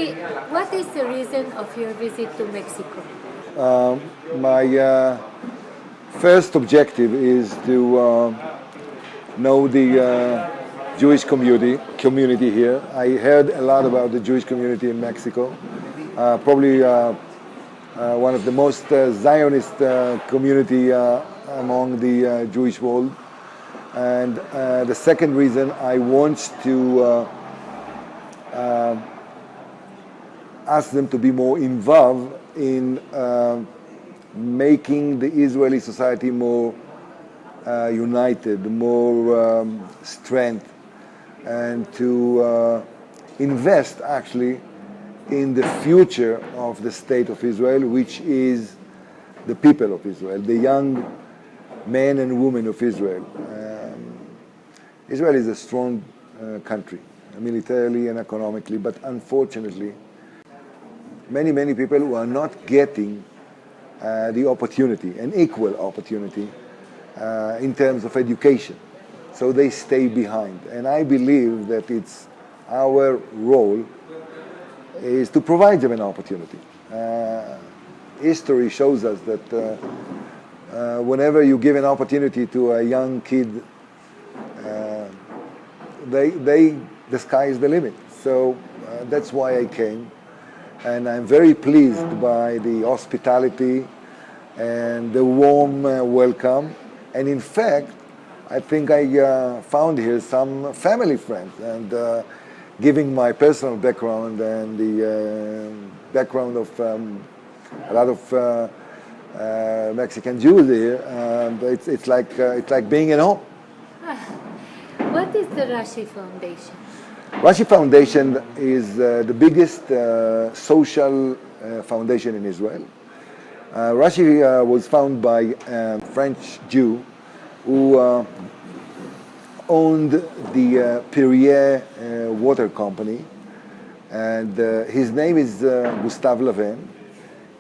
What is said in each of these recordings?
Rashi, what is the reason of your visit to Mexico? My first objective is to know the Jewish community here. I heard a lot about the Jewish community in Mexico. Probably one of the most Zionist community among the Jewish world. And the second reason, I want to ask them to be more involved in making the Israeli society more united, more strength, and to invest actually in the future of the state of Israel, which is the people of Israel, the young men and women of Israel. Israel is a strong country, militarily and economically, but unfortunately, many people who are not getting the opportunity, an equal opportunity, in terms of education. So they stay behind. And I believe that it's our role is to provide them an opportunity. History shows us that whenever you give an opportunity to a young kid, the sky is the limit. So that's why I came. And I'm very pleased by the hospitality and the warm welcome. And in fact, I think I found here some family friends. And giving my personal background and the background of a lot of Mexican Jews here, it's like being at home. What is the Rashi Foundation? Rashi Foundation is the biggest social foundation in Israel. Rashi was founded by a French Jew who owned the Perrier water company, and his name is Gustave Lavin.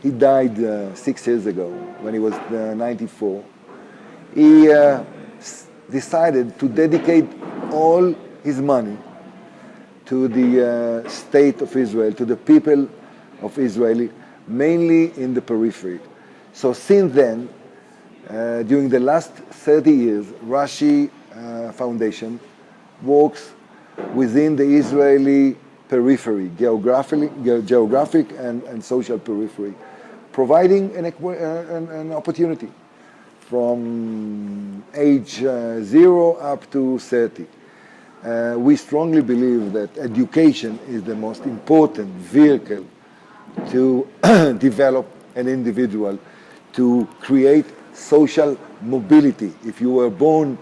He died 6 years ago when he was 94. He decided to dedicate all his money to the state of Israel, to the people of Israel, mainly in the periphery. So since then, during the last 30 years, Rashi Foundation works within the Israeli periphery, geographic and social periphery, providing an opportunity from age 0 up to 30. We strongly believe that education is the most important vehicle to develop an individual, to create social mobility. If you were born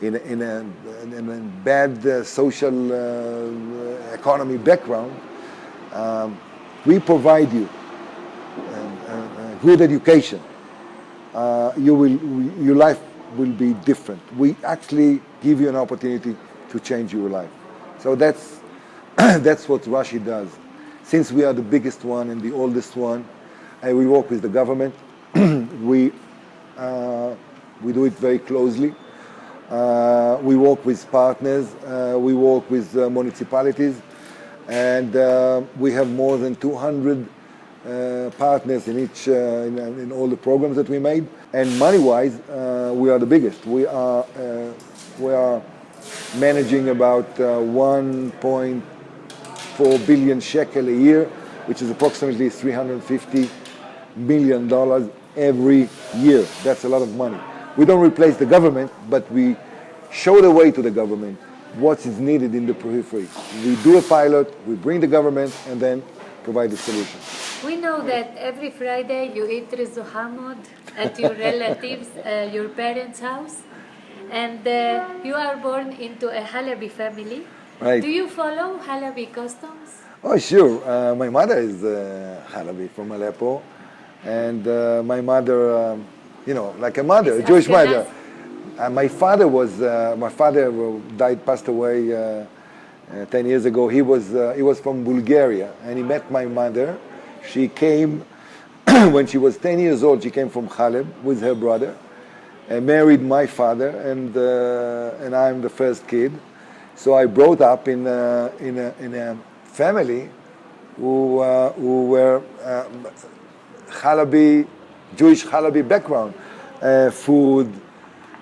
in a bad social economy background, we provide you a good education. Your life will be different. We actually give you an opportunity to change your life. So that's what Rashi does. Since we are the biggest one and the oldest one, and we work with the government, we do it very closely. We work with partners, we work with municipalities, and we have more than 200 partners in each in all the programs that we made. And money-wise, we are the biggest. We are managing about 1.4 billion shekel a year, which is approximately $350 million every year. That's a lot of money. We don't replace the government, but we show the way to the government what is needed in the periphery. We do a pilot, we bring the government, and then provide the solution. We know that every Friday you eat rizu hamod at your relatives, your parents' house, and you are born into a Halabi family. Right. Do you follow Halabi customs? Oh, sure. My mother is Halabi from Aleppo, and my mother, like a mother, a Jewish mother. My father passed away 10 years ago. He was from Bulgaria, and he met my mother. She came when she was 10 years old. She came from Haleb with her brother, and married my father, and I'm the first kid. So I brought up in a family who were Halabi, Jewish Halabi background, food.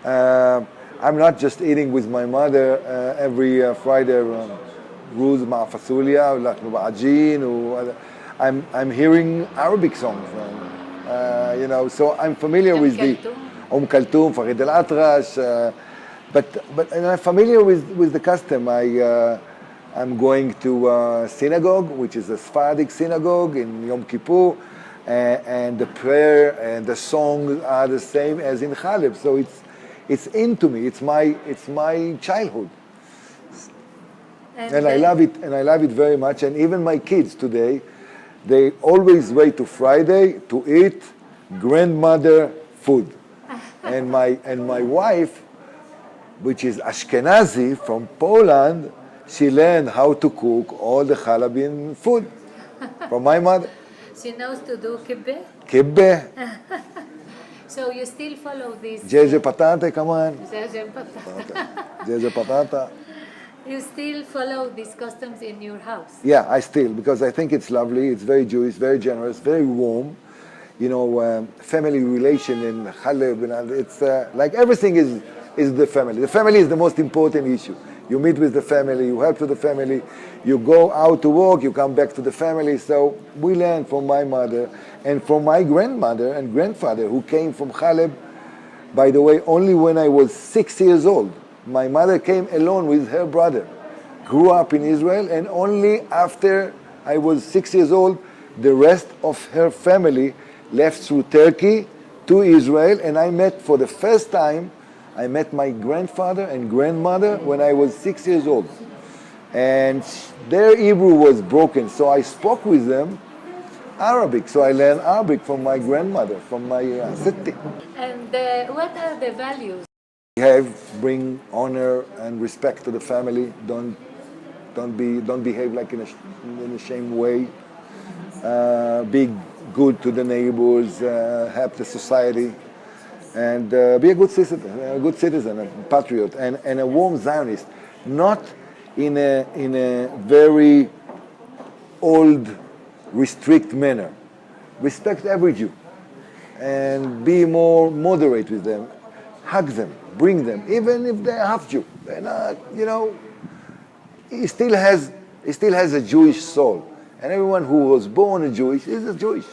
I'm not just eating with my mother every Friday. Ruz ma fasulia, lahnu ba'ajin. I'm hearing Arabic songs, so I'm familiar with the Kulthum, Farid al-Atrash, but I'm familiar with the custom. I'm going to a synagogue, which is a Sephardic synagogue in Yom Kippur, and the prayer and the songs are the same as in Chaleb. So it's into me. It's my childhood. And I love it very much. And even my kids today, they always wait to Friday to eat grandmother food. and my wife, which is Ashkenazi from Poland, she learned how to cook all the Halabian food from my mother. She knows to do kibbeh? Kibbeh. So you still follow this? Jeje patate, come on. Jeje patata. Jeje patata. You still follow these customs in your house? Yeah, I still, because I think it's lovely. It's very Jewish, very generous, very warm. Family relation in Haleb, it's like everything is the family. The family is the most important issue. You meet with the family, you help to the family, you go out to work, you come back to the family. So we learned from my mother and from my grandmother and grandfather, who came from Haleb, by the way, only when I was 6 years old. My mother came alone with her brother, grew up in Israel, and only after I was 6 years old, the rest of her family left through Turkey to Israel, and I met for the first time, I met my grandfather and grandmother when I was 6 years old. And their Hebrew was broken, so I spoke with them Arabic. So I learned Arabic from my grandmother, from my sitti. And what are the values? Bring honor and respect to the family. Don't behave like in a shame way. Be good to the neighbors. Help the society, and be a good citizen, a patriot, and a warm Zionist. Not in a very old, restrict manner. Respect every Jew, and be more moderate with them. Hug them, bring them, even if they're half Jew. They're not, he still has a Jewish soul. And everyone who was born a Jewish is a Jewish.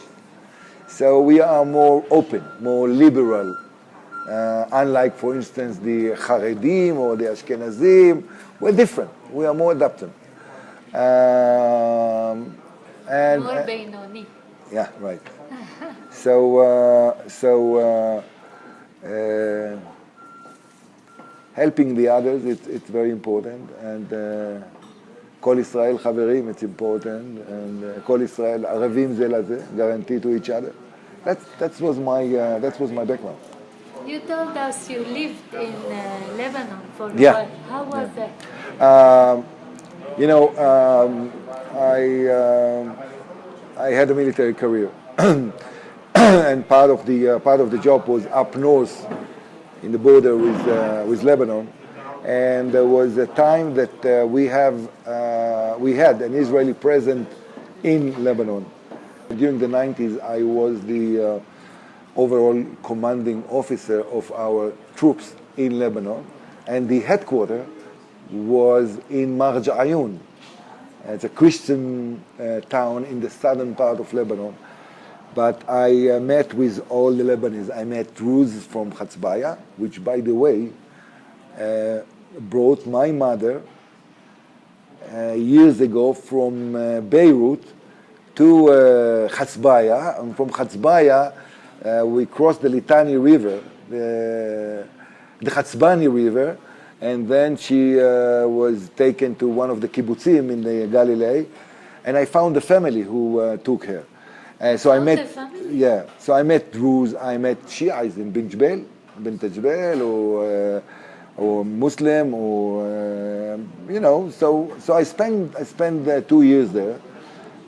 So we are more open, more liberal. Unlike, for instance, the Haredim or the Ashkenazim. We're different. We are more adaptive. And more Beinoni. Yeah, right. So helping the others, it's very important, and Kol Israel Chaverim, it's important, and Kol Israel Aravim Ze Laze, guarantee to each other. That was my background. You told us you lived in Lebanon for a while. How was that? I had a military career. And part of the job was up north in the border with Lebanon, and there was a time that we had an Israeli presence in Lebanon. During the 90s, I was the overall commanding officer of our troops in Lebanon, and the headquarters was in Marj Ayun. It's a Christian town in the southern part of Lebanon. But I met with all the Lebanese. I met Ruz from Chatzbaya, which, by the way, brought my mother years ago from Beirut to Chatzbaya. And from Chatzbaya, we crossed the Litani River, the Chatzbani River, and then she was taken to one of the kibbutzim in the Galilee, and I found a family who took her. So I met, So I met Druze, I met Shiites in Bint Jbel, or Muslim, or So I spent 2 years there,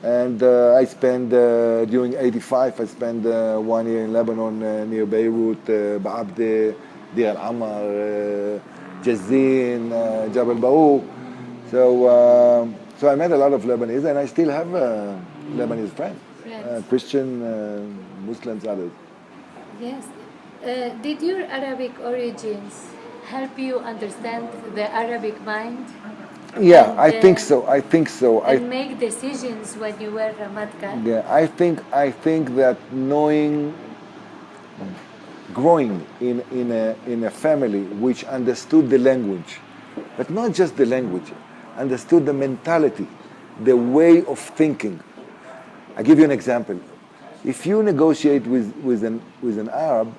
and I spent during '85. I spent 1 year in Lebanon near Beirut, Ba'abde, Dir Al-Amar, Jazin, Jabal Baou. So I met a lot of Lebanese, and I still have Lebanese friends, Christian, Muslims, others. Yes. Did your Arabic origins help you understand the Arabic mind? Yeah, And, I think so. I think so. And make decisions when you were Ramatkar? Yeah, I think that growing in a family which understood the language, but not just the language, understood the mentality, the way of thinking. I give you an example. If you negotiate with an Arab,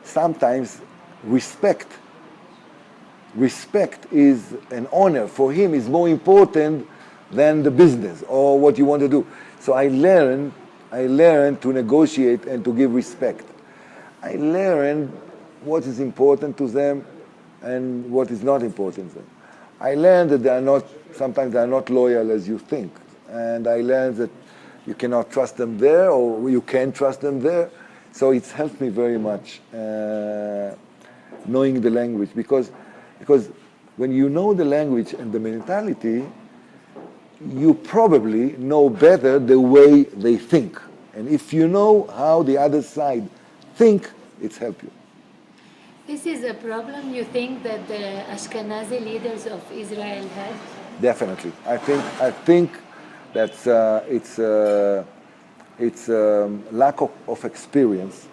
sometimes respect is an honor for him is more important than the business or what you want to do. So I learned to negotiate and to give respect. I learned what is important to them and what is not important to them. I learned that sometimes they are not loyal as you think. And I learned that you cannot trust them there or you can trust them there. So it's helped me very much knowing the language because when you know the language and the mentality, you probably know better the way they think. And if you know how the other side think, it's helped you. This is a problem you think that the Ashkenazi leaders of Israel had? Definitely. I think that's it's lack of experience,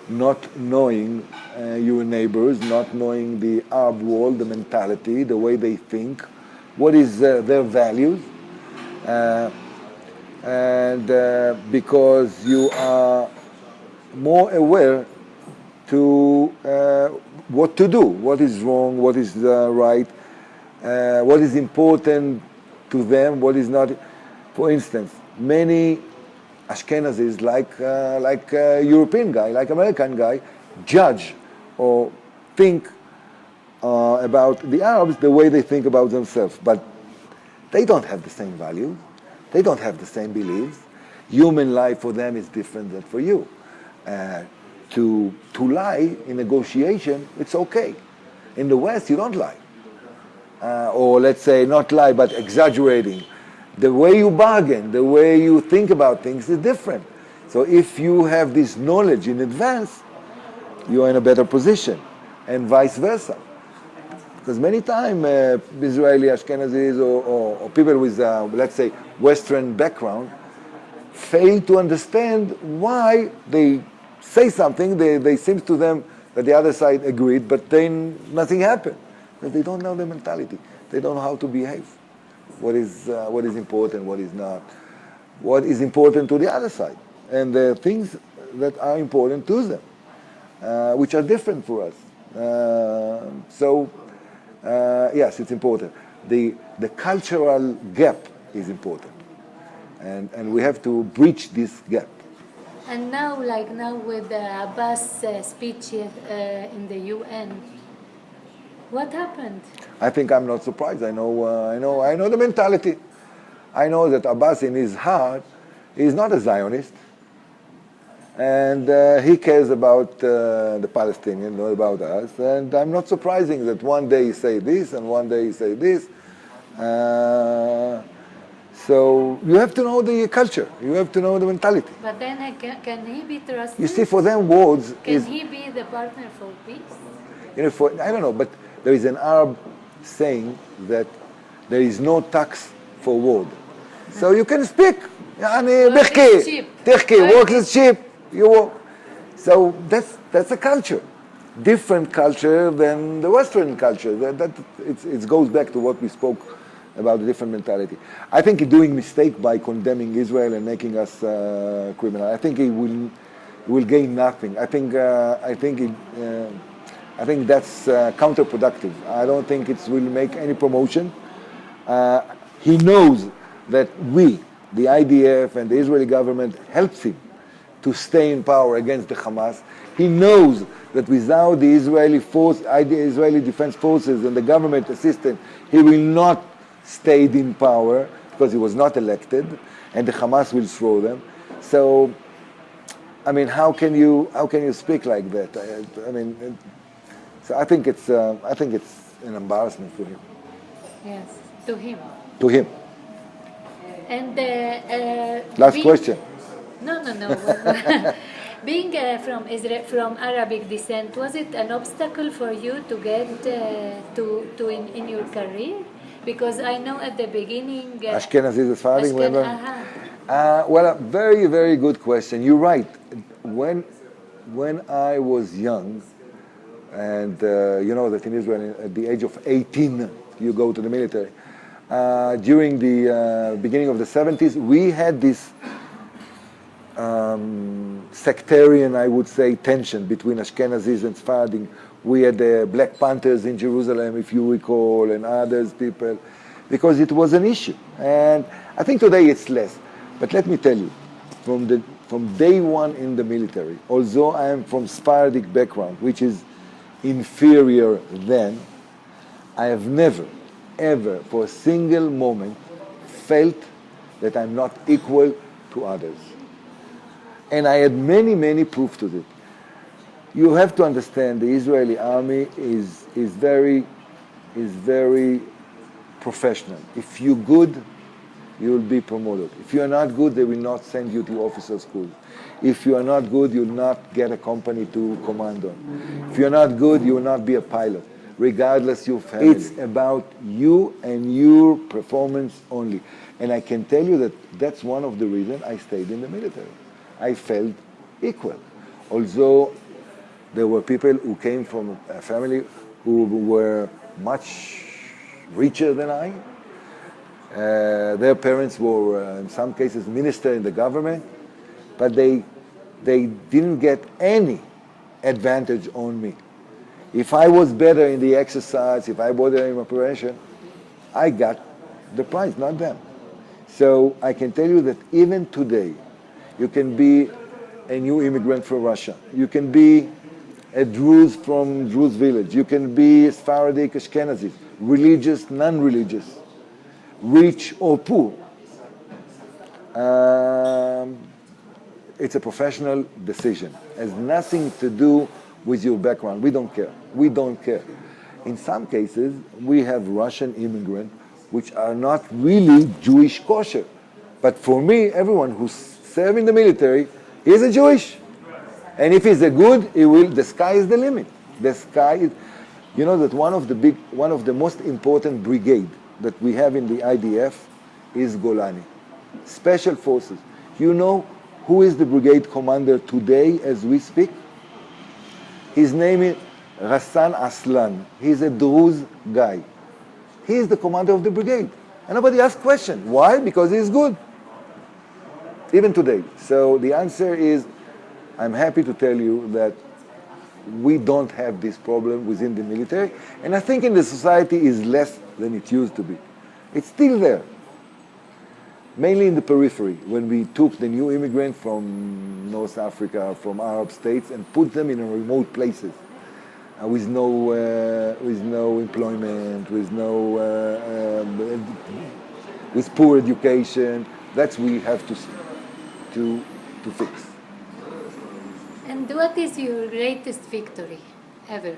not knowing your neighbors, not knowing the Arab world, the mentality, the way they think, what is their values, and because you are more aware to what to do, what is wrong, what is right, what is important to them, what is not. For instance, many Ashkenazis, like a European guy, like American guy, judge or think about the Arabs the way they think about themselves. But they don't have the same values. They don't have the same beliefs. Human life for them is different than for you. To lie in negotiation, it's okay. In the West, you don't lie. Or let's say not lie, but exaggerating. The way you bargain, the way you think about things is different. So if you have this knowledge in advance, you are in a better position, and vice versa. Because many times Israeli Ashkenazis or people with, let's say, Western background fail to understand why they say something, they seem to them that the other side agreed, but then nothing happened. Because they don't know the mentality. They don't know how to behave. What is important, what is not. What is important to the other side. And the things that are important to them, which are different for us. Yes, it's important. The cultural gap is important. And we have to breach this gap. And now with the Abbas speech in the UN, what happened? I think I'm not surprised. I know the mentality. I know that Abbas in his heart is not a Zionist. And he cares about the Palestinians, not about us. And I'm not surprising that one day he say this and one day he say this. So you have to know the culture. You have to know the mentality. But then can he be trusted? You see, for them words Can he be the partner for peace? I don't know, but there is an Arab saying that there is no tax for word. So you can speak. Work is cheap. Work is cheap. So that's a culture. Different culture than the Western culture. It goes back to what we spoke about the different mentality. I think he's doing mistake by condemning Israel and making us criminal. I think he will gain nothing. I think that's counterproductive. I don't think it will make any promotion. He knows that the IDF and the Israeli government helps him to stay in power against the Hamas. He knows that without the Israeli Defense Forces and the government assistance, he will not stay in power because he was not elected, and the Hamas will throw them. So, I mean, how can you speak like that? So I think it's an embarrassment for him. Yes, to him. To him. And Last question. No. Being from Arabic descent, was it an obstacle for you to get in your career? Because I know at the beginning. Ashkenazi is Sephardim, remember? Uh-huh. Well, a very, very good question. You're right. When I was young, and you know that in Israel, at the age of 18, you go to the military. During the beginning of the 70s, we had this sectarian, I would say, tension between Ashkenazis and Sephardim. We had the Black Panthers in Jerusalem, if you recall, and others people, because it was an issue. And I think today it's less. But let me tell you, from day one in the military, although I am from Sephardic background, which is inferior then, I have never, ever, for a single moment, felt that I'm not equal to others. And I had many, many proofs to it. You have to understand the Israeli army is very professional. If you're good, you will be promoted. If you are not good, they will not send you to officer school. If you are not good, you will not get a company to command on. If you are not good, you will not be a pilot, regardless your family. It's about you and your performance only. And I can tell you that that's one of the reasons I stayed in the military. I felt equal. Although there were people who came from a family who were much richer than I. Their parents were, in some cases, ministers in the government, but they didn't get any advantage on me. If I was better in the exercise, if I was better in operation, I got the prize, not them. So I can tell you that even today, you can be a new immigrant from Russia. You can be a Druze from Druze village. You can be Sephardic, Ashkenazi, religious, non-religious, rich or poor. It's a professional decision. It has nothing to do with your background. We don't care. We don't care. In some cases, we have Russian immigrants which are not really Jewish kosher. But for me, everyone who's serving in the military is a Jewish. And if he's a good, the sky is the limit. The sky is, you know that one of the most important brigade that we have in the IDF is Golani. Special Forces. You know who is the brigade commander today as we speak? His name is Rassan Aslan. He's a Druze guy. He is the commander of the brigade. And nobody asks question. Why? Because he's good. Even today. So the answer is, I'm happy to tell you that we don't have this problem within the military. And I think in the society is less than it used to be. It's still there. Mainly in the periphery, when we took the new immigrants from North Africa, from Arab states, and put them in remote places with no employment, with poor education. That's we have to fix. And what is your greatest victory ever?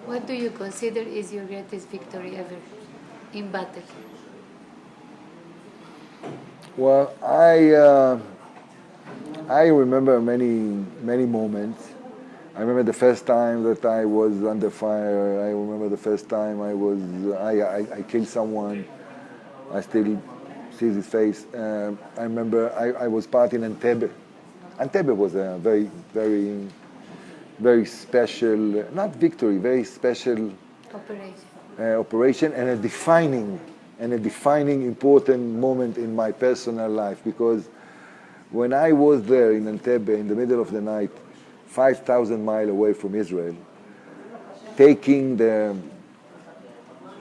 What do you consider is your greatest victory ever in battle? Well, I remember many moments. I remember the first time that I was under fire. I remember the first time I killed someone. I still see his face. I remember I was part in Entebbe. Entebbe was a very, very, very special, not victory, very special operation and a defining important moment in my personal life, because when I was there in Entebbe in the middle of the night, 5,000 miles away from Israel, taking the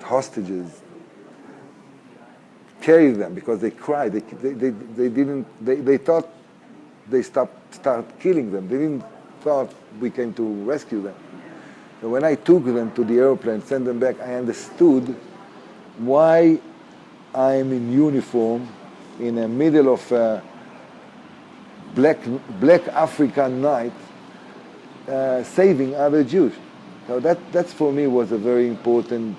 hostages, carry them because they cried. They thought they start killing them. They didn't thought we came to rescue them. So when I took them to the airplane, sent them back, I understood why I am in uniform in the middle of a black African night, saving other Jews. So that for me was a very important,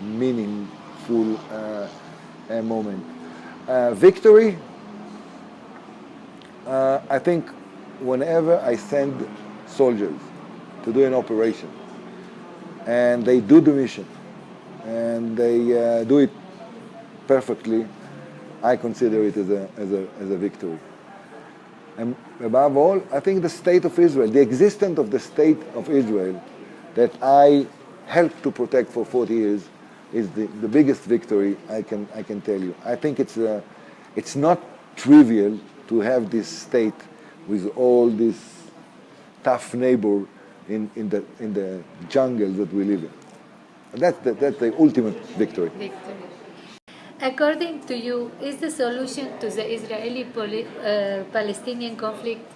meaningful moment. Victory, I think whenever I send soldiers to do an operation, and they do the mission, and they do it perfectly, I consider it as a victory. And above all, I think the state of Israel, the existence of the state of Israel that I helped to protect for 40 years is the biggest victory I can tell you. I think it's not trivial to have this state with all this tough neighbor in the jungle that we live in. That's the ultimate victory. According to you, is the solution to the Israeli-Palestinian conflict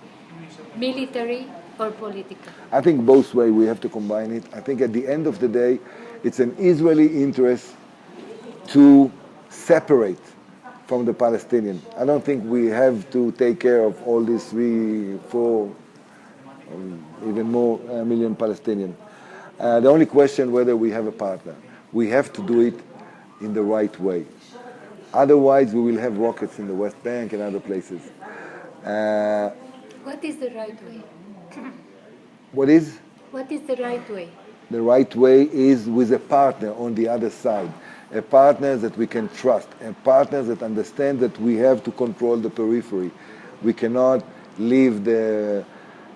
military or political? I think both ways we have to combine it. I think at the end of the day, it's an Israeli interest to separate from the Palestinian. I don't think we have to take care of all these 3, 4, even more million Palestinians. The only question whether we have a partner. We have to do it in the right way. Otherwise, we will have rockets in the West Bank and other places. What is the right way? What is? What is the right way? The right way is with a partner on the other side. A partner that we can trust. A partner that understands that we have to control the periphery. We cannot leave the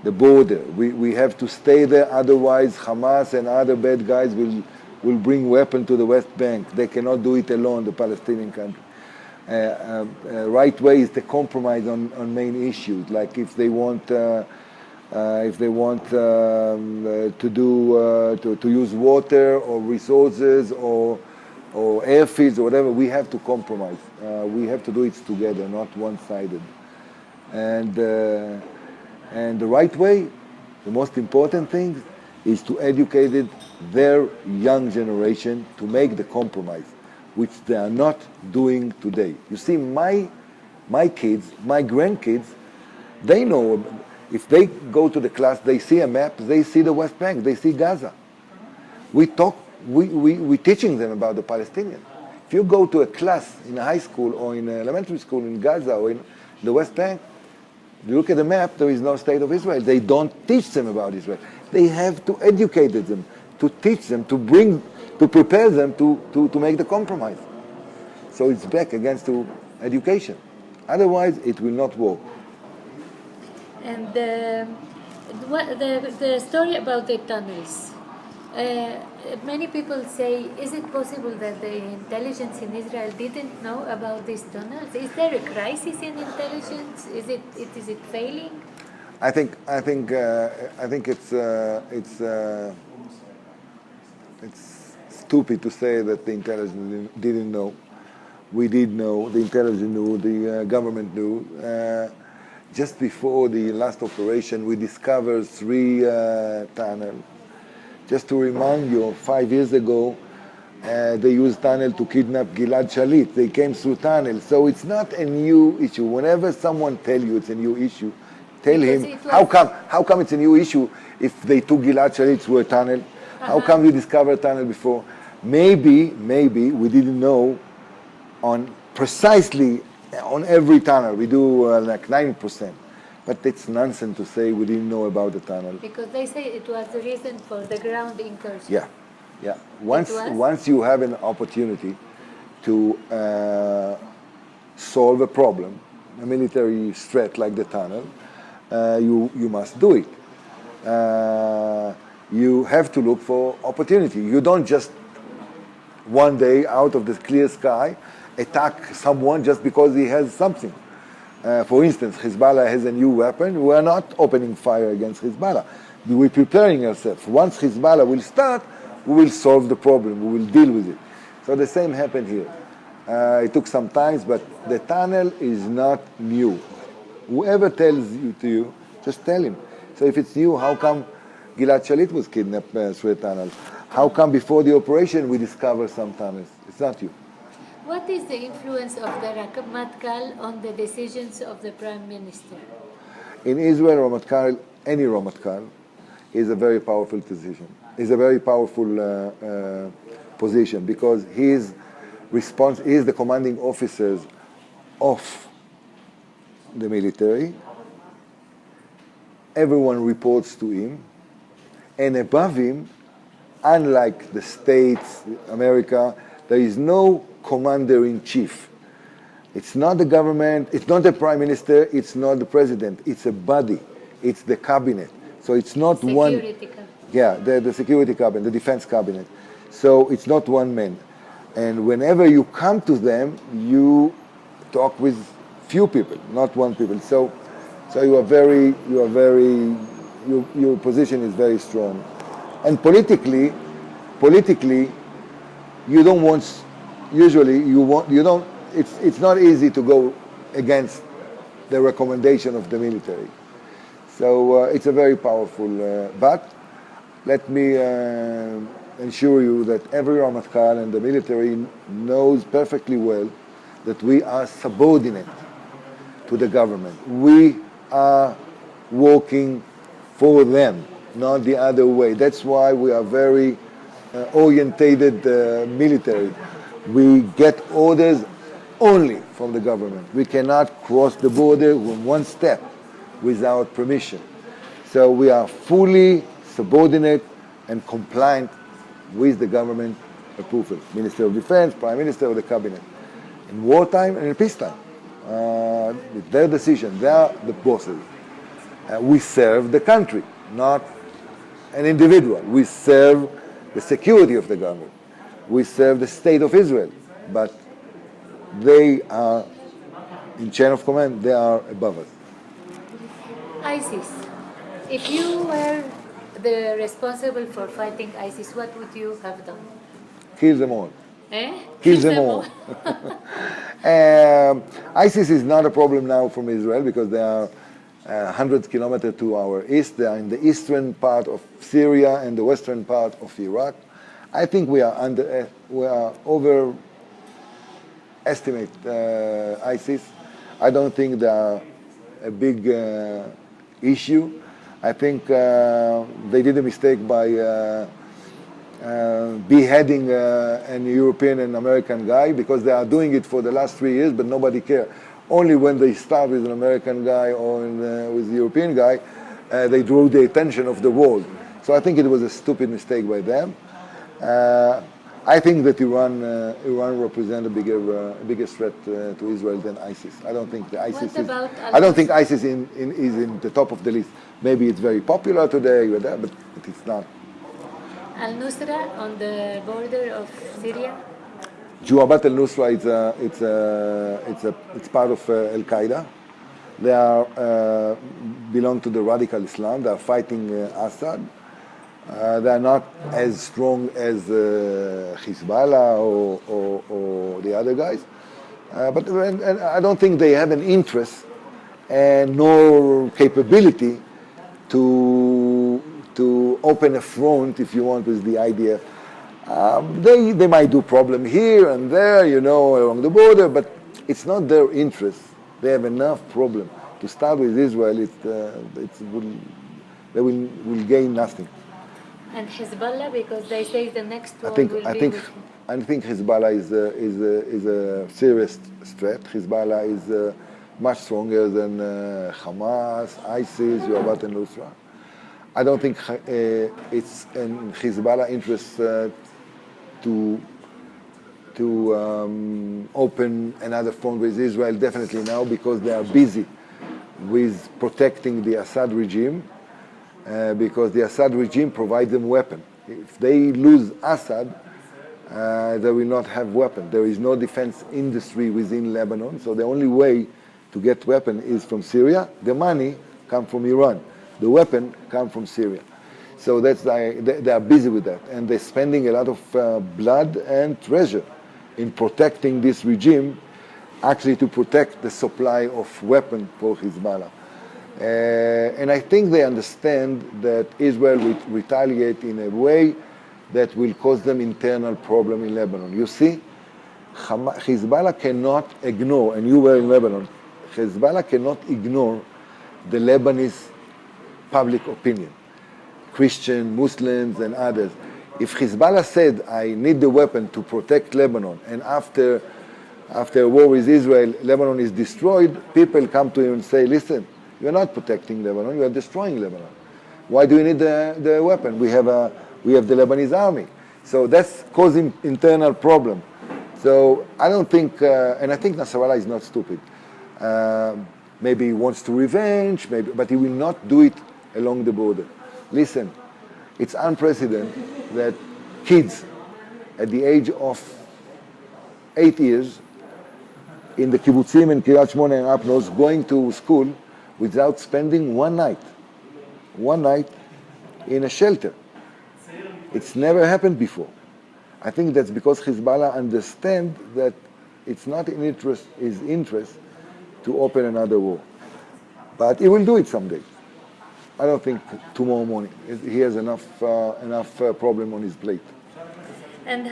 border. We have to stay there, otherwise Hamas and other bad guys will bring weapons to the West Bank. They cannot do it alone, the Palestinian country. Right way is to compromise on main issues, like if they want to use water or resources or airfields or whatever, we have to compromise. We have to do it together, not one-sided. And the right way, the most important thing, is to educate their young generation to make the compromise, which they are not doing today. You see, my kids, my grandkids, they know, if they go to the class, they see a map, they see the West Bank, they see Gaza. We teaching them about the Palestinians. If you go to a class in a high school or in elementary school in Gaza or in the West Bank, you look at the map, there is no state of Israel. They don't teach them about Israel. They have to educate them, to teach them, to prepare them to make the compromise. So it's back against to education. Otherwise, it will not work. And the story about the tunnels. Many people say, is it possible that the intelligence in Israel didn't know about these tunnels? Is there a crisis in intelligence? Is it failing? I think it's stupid to say that the intelligence didn't know. We did know. The intelligence knew. The government knew. Just before the last operation, we discovered 3 tunnels. Just to remind you, 5 years ago, they used tunnel to kidnap Gilad Shalit. They came through tunnel. So it's not a new issue. Whenever someone tells you it's a new issue, tell him, how come it's a new issue if they took Gilad Shalit through a tunnel? How come you discovered a tunnel before? Maybe we didn't know precisely on every tunnel. We do like 90%. But it's nonsense to say we didn't know about the tunnel. Because they say it was the reason for the ground incursion. Yeah. Once you have an opportunity to solve a problem, a military threat like the tunnel, you must do it. You have to look for opportunity. You don't just one day out of the clear sky attack someone just because he has something. For instance, Hezbollah has a new weapon. We are not opening fire against Hezbollah. We're preparing ourselves. Once Hezbollah will start, we will solve the problem. We will deal with it. So the same happened here. It took some time, but the tunnel is not new. Whoever tells you, just tell him. So if it's new, how come Gilad Shalit was kidnapped through a tunnel? How come before the operation we discovered some tunnels? It's not you. What is the influence of the Ramatkal on the decisions of the Prime Minister? In Israel, any Ramatkal is a very powerful decision. Is a very powerful position because he is the commanding officers of the military everyone reports to him, and above him, unlike the States, America, there is no commander-in-chief. It's not the government, it's not the prime minister, it's not the president, it's a body, it's the cabinet. So it's not Security cabinet. Yeah, the security cabinet, the defense cabinet. So it's not one man. And whenever you come to them, you talk with few people, not one people. So your position is very strong. And politically, you don't want, it's not easy to go against the recommendation of the military. So it's a very powerful, but let me ensure you that every Ramatkal and the military knows perfectly well that we are subordinate to the government. We are working for them, not the other way. That's why we are very orientated military. We get orders only from the government. We cannot cross the border one step without permission. So we are fully subordinate and compliant with the government approval. Minister of Defense, Prime Minister, or the Cabinet. In wartime and in peacetime. It's their decision. They are the bosses. We serve the country, not an individual. We serve the security of the government. We serve the state of Israel. But they are, in chain of command, they are above us. ISIS. If you were the responsible for fighting ISIS, what would you have done? Kill them all. Kill them all. ISIS is not a problem now from Israel because they are 100 kilometers to our east. They are in the eastern part of Syria and the western part of Iraq. I think we are overestimate ISIS. I don't think they are a big issue. I think they did a mistake by beheading an European and American guy because they are doing it for the last 3 years, but nobody cares. Only when they start with an American guy or with a European guy, they drew the attention of the world. So I think it was a stupid mistake by them. I think that Iran represents a bigger threat to Israel than ISIS. I don't think the ISIS is. I don't think ISIS is in the top of the list. Maybe it's very popular today, but it's not. Al-Nusra on the border of Syria. Juabat al-Nusra it's part of Al-Qaeda. They are belong to the radical Islam. They are fighting Assad. They are not as strong as Hezbollah or the other guys. But I don't think they have an interest and nor capability to open a front, if you want, with the IDF. They might do problem here and there, along the border, but it's not their interest. They have enough problem. To start with Israel, they will gain nothing. And Hezbollah, because they say the next one I think Hezbollah is a serious threat. Hezbollah is much stronger than Hamas, ISIS, Juabat al-Nusra. I don't think it's in Hezbollah interest to open another front with Israel, definitely now, because they are busy with protecting the Assad regime, because the Assad regime provides them weapons. If they lose Assad, they will not have weapons. There is no defense industry within Lebanon, so the only way to get weapons is from Syria. The money comes from Iran. The weapon comes from Syria. So they are busy with that, and they're spending a lot of blood and treasure in protecting this regime, actually to protect the supply of weapons for Hezbollah. And I think they understand that Israel will retaliate in a way that will cause them internal problem in Lebanon. You see, Hezbollah cannot ignore, and you were in Lebanon, Hezbollah cannot ignore the Lebanese public opinion, Christian, Muslims, and others. If Hezbollah said, I need the weapon to protect Lebanon, and after a war with Israel, Lebanon is destroyed, people come to him and say, listen, You're not protecting Lebanon, you are destroying Lebanon. Why do you need the weapon? We have the Lebanese army. So that's causing internal problem. So I don't think, and I think Nasrallah is not stupid. Maybe he wants to revenge, maybe, but he will not do it along the border. Listen, it's unprecedented that kids at the age of 8 years in the kibbutzim and Kiryat Shmona and up north going to school without spending one night in a shelter. It's never happened before. I think that's because Hezbollah understand that it's not in his interest to open another war. But he will do it someday. I don't think tomorrow morning. He has enough problem on his plate. And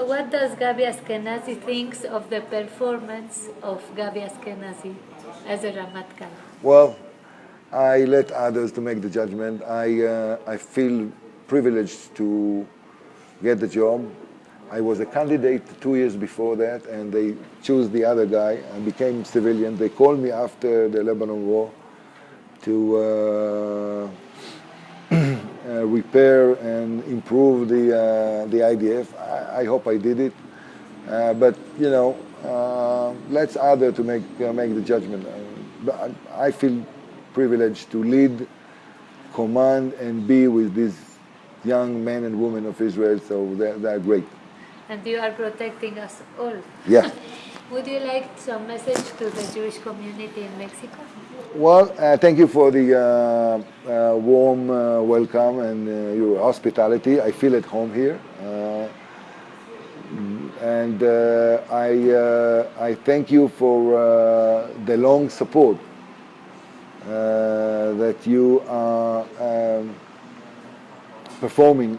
what does Gabi Ashkenazi thinks of the performance of Gabi Ashkenazi as a Ramatkal? Well, I let others to make the judgment. I feel privileged to get the job. I was a candidate 2 years before that, and they chose the other guy and became civilian. They called me after the Lebanon war to repair and improve the IDF. I hope I did it, but you know, let's others to make the judgment. But I feel privileged to lead, command, and be with these young men and women of Israel. So they're great. And you are protecting us all. Yeah. Would you like some message to the Jewish community in Mexico? Well, thank you for the warm welcome and your hospitality. I feel at home here. And I thank you for the long support that you are performing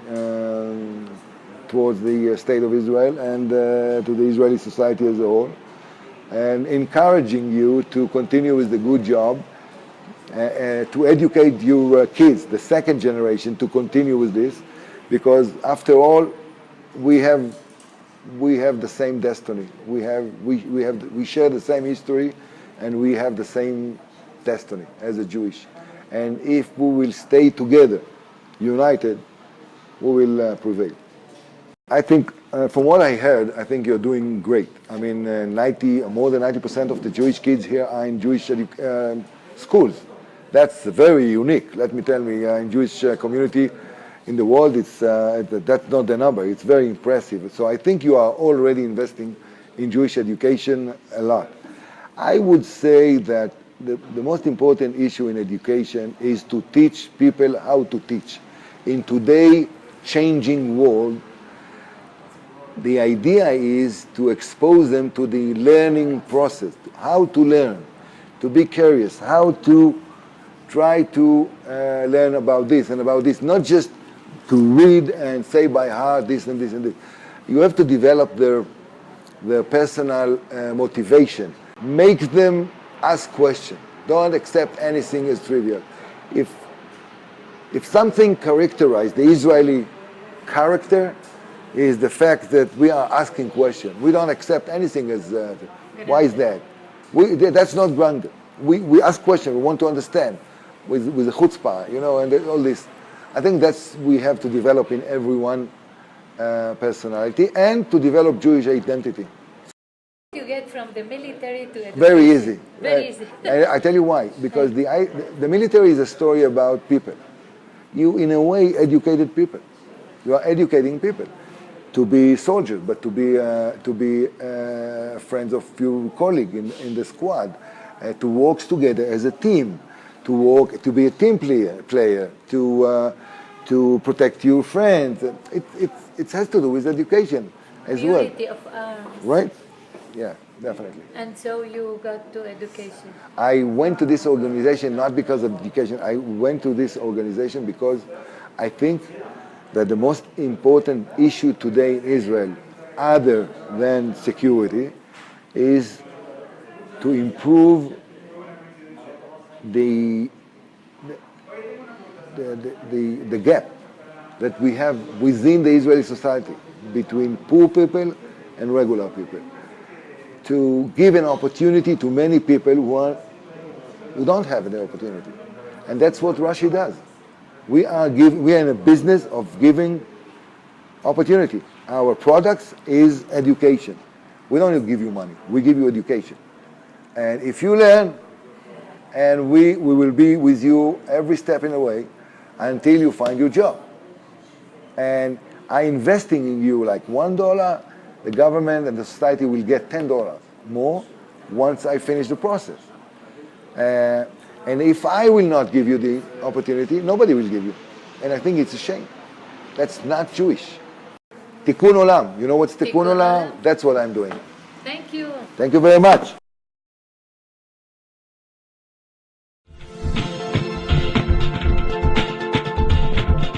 towards the State of Israel and to the Israeli society as a whole, and encouraging you to continue with the good job, to educate your kids, the second generation, to continue with this, because after all, we have the same destiny. We share the same history, and we have the same destiny as a Jewish. And if we will stay together, united, we will prevail. I think, from what I heard, I think you're doing great. I mean, more than 90% of the Jewish kids here are in Jewish schools. That's very unique. Let me tell you, in Jewish community in the world, that's not the number. It's very impressive. So I think you are already investing in Jewish education a lot. I would say that the most important issue in education is to teach people how to teach. In today's changing world, the idea is to expose them to the learning process, how to learn, to be curious, how to try to learn about this and about this, not just to read and say by heart this and this and this. You have to develop their personal motivation. Make them ask questions. Don't accept anything as trivial. If something characterizes the Israeli character, is the fact that we are asking questions. We don't accept anything as, why is that? That's not granted. We ask questions, we want to understand with the chutzpah, you know, and all this. I think we have to develop in everyone personality and to develop Jewish identity. You get from the military to education. Very easy. Very easy. I tell you why. Because the military is a story about people. You, in a way, educated people. You are educating people to be soldiers, but to be friends of your colleague in the squad, to work together as a team, to be a team player, to protect your friends. It has to do with education as well. Purity of arms. Right? Yeah, definitely. And so you got to education. I went to this organization not because of education. I went to this organization because I think that the most important issue today in Israel, other than security, is to improve the gap that we have within the Israeli society between poor people and regular people. To give an opportunity to many people who are you don't have the opportunity. And that's what Rashi does. We are in a business of giving opportunity. Our products is education. We don't give you money, we give you education. And if you learn, and we will be with you every step in the way until you find your job. And I investing in you like $1, the government and the society will get $10 more once I finish the process. And if I will not give you the opportunity, nobody will give you. And I think it's a shame. That's not Jewish. Tikkun Olam. You know what's Tikkun Olam? That's what I'm doing. Thank you. Thank you very much.